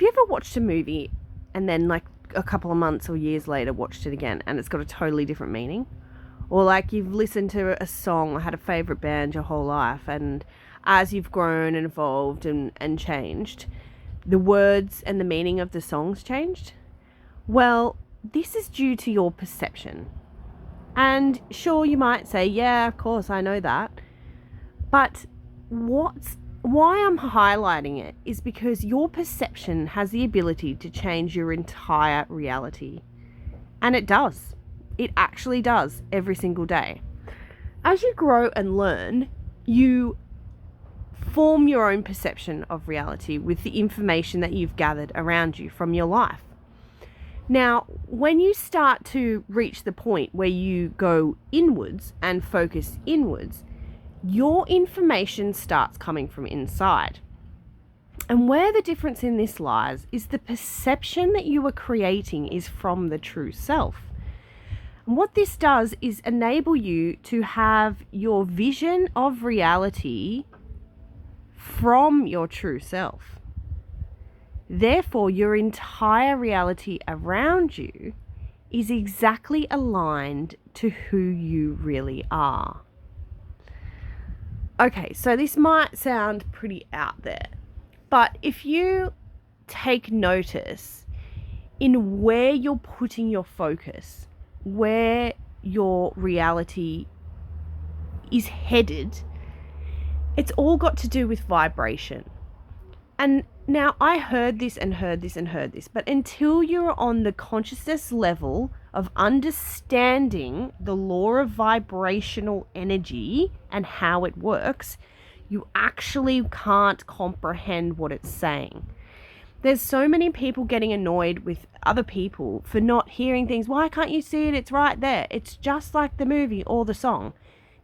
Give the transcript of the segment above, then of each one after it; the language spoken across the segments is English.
you ever watched a movie and then like a couple of months or years later watched it again and it's got a totally different meaning? Or like you've listened to a song or had a favourite band your whole life, and as you've grown and evolved and changed, the words and the meaning of the songs changed? Well, this is due to your perception. And sure, you might say, yeah, of course, I know that. But why I'm highlighting it is because your perception has the ability to change your entire reality. And it does. It actually does every single day. As you grow and learn, you form your own perception of reality with the information that you've gathered around you from your life. Now, when you start to reach the point where you go inwards and focus inwards, your information starts coming from inside. And where the difference in this lies is the perception that you are creating is from the true self. And what this does is enable you to have your vision of reality from your true self. Therefore, your entire reality around you is exactly aligned to who you really are. Okay, so this might sound pretty out there, but if you take notice in where you're putting your focus, where your reality is headed, it's all got to do with vibration. And now I heard this, but until you're on the consciousness level of understanding the law of vibrational energy and how it works, you actually can't comprehend what it's saying. There's so many people getting annoyed with other people for not hearing things. Why can't you see it? It's right there. It's just like the movie or the song.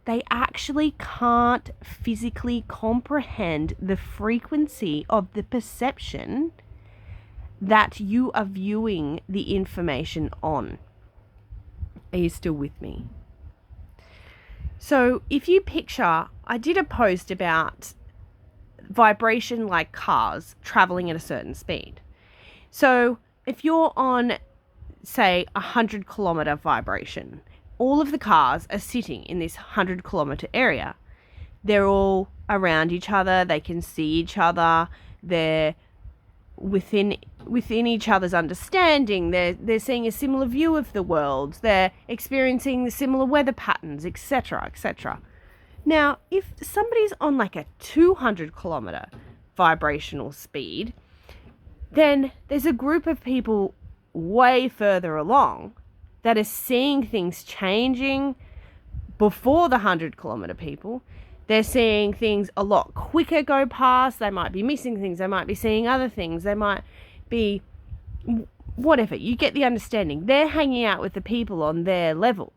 They actually can't physically comprehend the frequency of the perception that you are viewing the information on. Are you still with me? So if you picture, I did a post about vibration like cars traveling at a certain speed. So if you're on, say, 100-kilometer vibration, all of the cars are sitting in this 100-kilometer area. They're all around each other. They can see each other. They're within each other's understanding. They're seeing a similar view of the world. They're experiencing the similar weather patterns, etc., etc. Now, if somebody's on like a 200-kilometer vibrational speed, then there's a group of people way further along that are seeing things changing before the 100-kilometer people. They're seeing things a lot quicker go past. They might be missing things. They might be seeing other things. They might be whatever. You get the understanding. They're hanging out with the people on their level.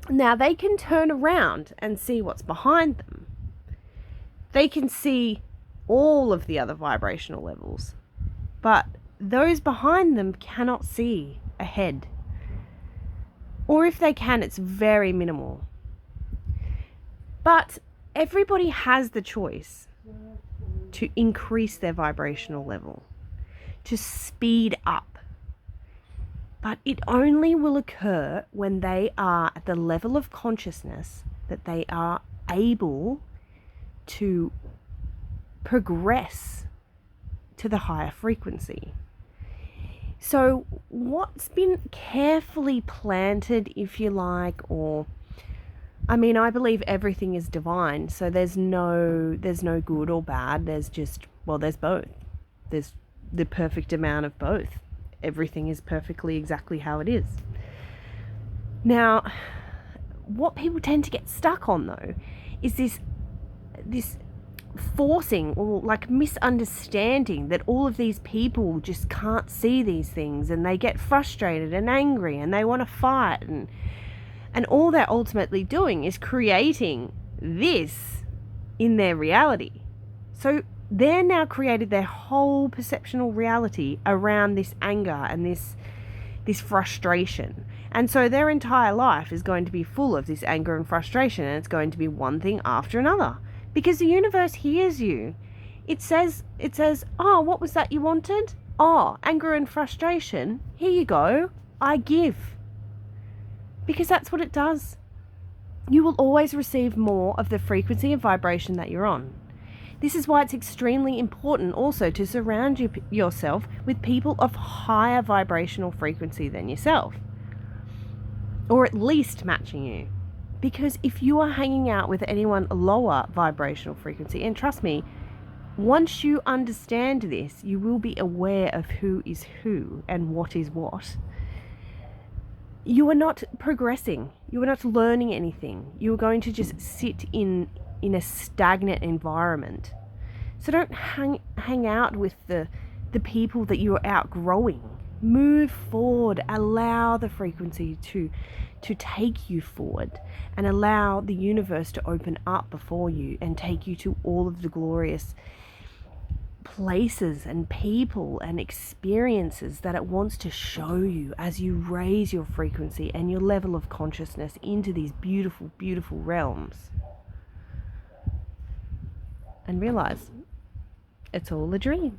Now, they can turn around and see what's behind them. They can see all of the other vibrational levels. But those behind them cannot see ahead. Or if they can, it's very minimal. But everybody has the choice to increase their vibrational level, to speed up. But it only will occur when they are at the level of consciousness that they are able to progress to the higher frequency. So what's been carefully planted, if you like, or I mean, I believe everything is divine, so there's no good or bad. There's both. There's the perfect amount of both. Everything is perfectly exactly how it is. Now, what people tend to get stuck on though is this forcing or like misunderstanding that all of these people just can't see these things, and they get frustrated and angry and they want to fight, and all they're ultimately doing is creating this in their reality. So they're now created their whole perceptual reality around this anger and this frustration. And so their entire life is going to be full of this anger and frustration, and it's going to be one thing after another. Because the universe hears you. It says, oh, what was that you wanted? Oh, anger and frustration, here you go, I give. Because that's what it does. You will always receive more of the frequency and vibration that you're on. This is why it's extremely important also to surround yourself with people of higher vibrational frequency than yourself, or at least matching you. Because if you are hanging out with anyone lower vibrational frequency, and trust me, once you understand this, you will be aware of who is who and what is what. You are not progressing. You are not learning anything. You are going to just sit in a stagnant environment. So don't hang out with the people that you are outgrowing. Move forward. Allow the frequency to take you forward, and allow the universe to open up before you and take you to all of the glorious places and people and experiences that it wants to show you as you raise your frequency and your level of consciousness into these beautiful, beautiful realms. And realize it's all a dream.